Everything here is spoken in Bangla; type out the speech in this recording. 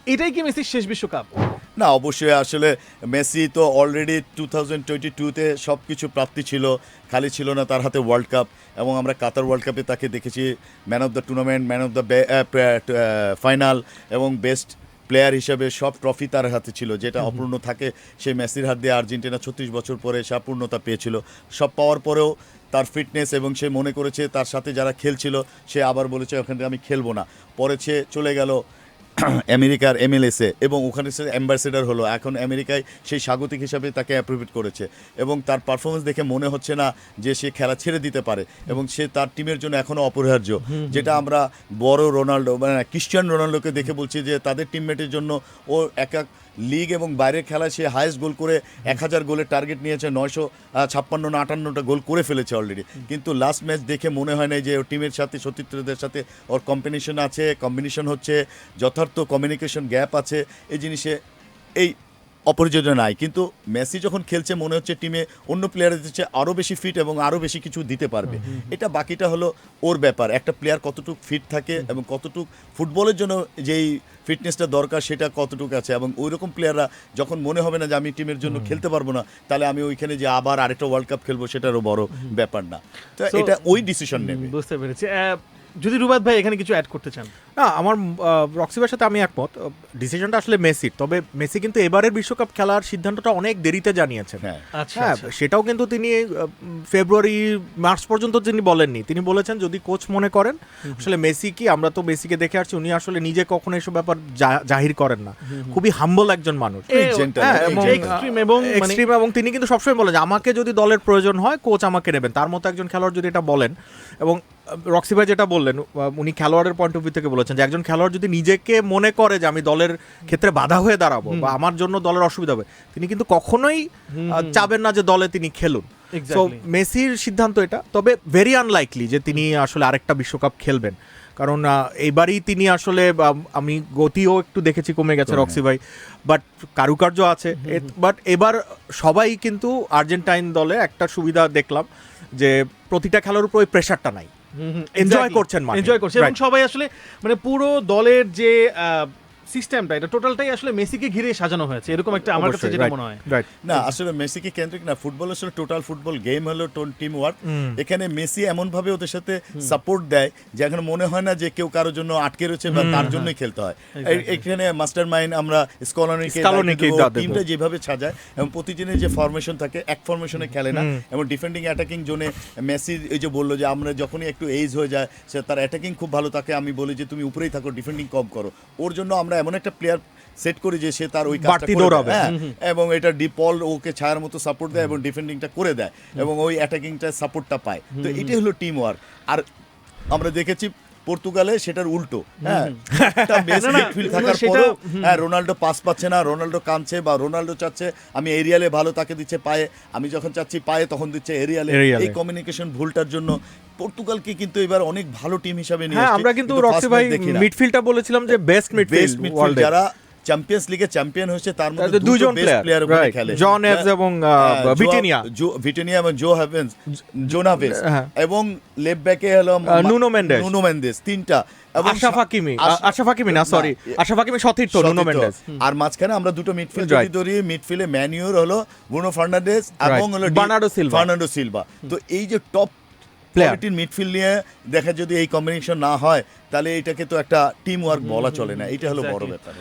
এটাই কি মেসির শেষ বিশ্বকাপ? না, অবশ্যই। আসলে মেসি তো অলরেডি 2022-তে সব কিছু প্রাপ্তি ছিল, খালি ছিল না তার হাতে ওয়ার্ল্ড কাপ। এবং আমরা কাতার ওয়ার্ল্ড কাপে তাকে দেখেছি man of the tournament, man of the final এবং বেস্ট প্লেয়ার হিসেবে সব ট্রফি তার হাতে ছিল, যেটা অপূর্ণ থাকে সেই মেসির হাত দিয়ে আর্জেন্টিনা 36 বছর পরে সে পূর্ণতা পেয়েছিল। সব পাওয়ার পরেও তার ফিটনেস এবং সে মনে করেছে তার সাথে যারা খেলছিল, সে আবার বলেছে ওখানে আমি খেলবো না। পরে সে চলে গেল আমেরিকার MLS-এ এবং ওখানে সে অ্যাম্বাসেডার হলো। এখন আমেরিকায় সেই স্বাগতিক হিসাবে তাকে অ্যাপ্রুভেট করেছে এবং তার পারফরমেন্স দেখে মনে হচ্ছে না যে সে খেলা ছেড়ে দিতে পারে এবং সে তার টিমের জন্য এখনও অপরিহার্য। যেটা আমরা বড় রোনাল্ডো মানে ক্রিশ্চিয়ান রোনাল্ডোকে দেখে বলছি যে তাদের টিমমেটের জন্য ও এক লিগ এবং বাইরের খেলায় সে হায়েস্ট গোল করে 1000 গোলের টার্গেট নিয়েছে, 956 না 58টা গোল করে ফেলেছে অলরেডি। কিন্তু লাস্ট ম্যাচ দেখে মনে হয় না যে ওর টিমের সাথে সতীর্থদের সাথে ওর কম্বিনেশন হচ্ছে, যথার্থ কমিউনিকেশন গ্যাপ আছে, এই জিনিসে এই অপরিচিত নাই। কিন্তু মেসি যখন খেলছে মনে হচ্ছে টিমে অন্য প্লেয়ারের দিচ্ছে আরও বেশি ফিট এবং আরও বেশি কিছু দিতে পারবে। এটা বাকিটা হলো ওর ব্যাপার, একটা প্লেয়ার কতটুকু ফিট থাকে এবং কতটুকু ফুটবলের জন্য যেই ফিটনেসটা দরকার সেটা কতটুকু আছে। এবং ওই রকম প্লেয়াররা যখন মনে হবে না যে আমি টিমের জন্য খেলতে পারবো না, তাহলে আমি ওইখানে যে আবার আরেকটা ওয়ার্ল্ড কাপ খেলবো সেটারও বড় ব্যাপার না। তো এটা ওই ডিসিশন নেবে। বুঝতে পেরেছি। যদি রুবাত ভাই এখানে কিছু অ্যাড করতে চান। না, আমার রক্সিবের সাথে আমি একমত। ডিসিশনটা আসলে মেসির, তবে মেসি কিন্তু এবারের বিশ্বকাপ খেলার সিদ্ধান্তটা অনেক দেরিতে জানিয়েছেন। আচ্ছা, হ্যাঁ, সেটাও কিন্তু তিনি ফেব্রুয়ারি মার্চ পর্যন্ত তিনি বলেননি। তিনি বলেছেন যদি কোচ মনে করেন আসলে মেসি কি, আমরা তো মেসিকে দেখে আসছি উনি আসলে নিজে কখনো এসব ব্যাপার জাহির করেন না, খুবই হাম্বল একজন মানুষ, এক্সট্রিম। এবং তিনি কিন্তু সবসময় বলেন যে আমাকে যদি দলের প্রয়োজন হয় কোচ আমাকে নেবেন। তার মতো একজন খেলোয়াড় যদি এটা বলেন, এবং রক্সি ভাই যেটা বললেন উনি খেলোয়াড়ের পয়েন্ট অফ ভিউ থেকে বলেছেন যে একজন খেলোয়াড় যদি নিজেকে মনে করে যে আমি দলের ক্ষেত্রে বাধা হয়ে দাঁড়াবো বা আমার জন্য দলের অসুবিধা হবে, তিনি কিন্তু কখনোই চাবেন না যে দলে তিনি খেলুন। সো মেসির সিদ্ধান্ত এটা, তবে ভেরি আনলাইকলি যে তিনি আসলে আরেকটা বিশ্বকাপ খেলবেন, কারণ এইবারই তিনি আসলে আমি গতিও একটু দেখেছি কমে গেছে রক্সি ভাই, বাট কারুকার্য আছে। বাট এবার সবাই কিন্তু আর্জেন্টাইন দলে একটা সুবিধা দেখলাম যে প্রতিটা খেলার উপর ওই প্রেশারটা নাই, এনজয় করছেন, এনজয় করছেন এবং সবাই আসলে মানে পুরো দলের যে সিস্টেমটা এটা টোটালটাই আসলে মেসিকে ঘিরে সাজানো হয়েছে, এরকম একটা আমার কাছে যেটা মনে হয়। না, আসলে মেসিকে কেন্দ্রিক না, ফুটবল আসলে টোটাল ফুটবল গেম হলো টিম ওয়ার্ক। এখানে মেসি এমন ভাবে ওদের সাথে সাপোর্ট দেয় যে এখন মনে হয় না যে কেউ কারোর জন্য আটকে রয়েছে বা তার জন্যই খেলতে হয়। এখানে মাস্টার মাইন্ড আমরা স্কলানিকে টিমটা যেভাবে সাজায় এবং প্রতিদিনের যে ফরমেশন থাকে এক ফরমেশনে খেলে না, এবং ডিফেন্ডিং অ্যাটাকিং জোনে মেসি এই যে বললো যে আমরা যখনই একটু এজ হয়ে যায় সে তার অ্যাটাকিং খুব ভালো থাকে, আমি বলি যে তুমি উপরেই থাকো, ডিফেন্ডিং কম করো। ওর জন্য আমরা এমন একটা প্লেয়ার সেট করি যে সে তার ওই কাজটা করবে, এবং এটা ডিপল ওকে ছায়ার মতো সাপোর্ট দেয় এবং ডিফেন্ডিংটা করে দেয় এবং ওই অ্যাটাকিংটা সাপোর্টটা পায়। তো এটাই হলো টিম ওয়ার্ক। আর আমরা দেখেছি পর্তুগালে সেটার উল্টো, রোনাল্ডো পাস পাচ্ছে না, রোনাল্ডো কাঁদছে বা রোনাল্ডো চাচ্ছে আমি এরিয়ালে ভালো, তাকে দিচ্ছে পায়ে, আমি যখন চাচ্ছি পায়ে তখন দিচ্ছে এরিয়ালে। এই কমিউনিকেশন ভুলটার জন্য পর্তুগালকে কিন্তু এবার অনেক ভালো টিম হিসেবে নিয়ে আমরা কিন্তু রক্সি ভাই মিডফিল্ডটা বলেছিলাম যে বেস্ট মিডফিল্ড যারা চ্যাম্পিয়ন্স লিগে চ্যাম্পিয়ন হয়েছে তার মধ্যে দুজন প্লেয়ার খেলে, জন এভস এবং ভিটেনিয়া এবং জোনাভেস, এবং লেফট ব্যাকে হলো নুনো মেন্ডেস, তিনটা, আশরাফ হাকিমি সতীর্থ, নুনো মেন্ডেস। আর মাঝখানে আমরা দুটো মিডফিল্ড ধরি, মিডফিল্ডে ম্যানিউর হলো ব্রুনো ফার্নান্ডেজ এবং হলো ফার্নান্ডো সিলভা। তো এই যে টপ প্লেয়ারটির মিডফিল্ড নিয়ে দেখা যদি এই কম্বিনেশন না হয় তাহলে এটাকে তো একটা টিম ওয়ার্ক বলা চলে না, এটা হলো বড় ব্যাপার।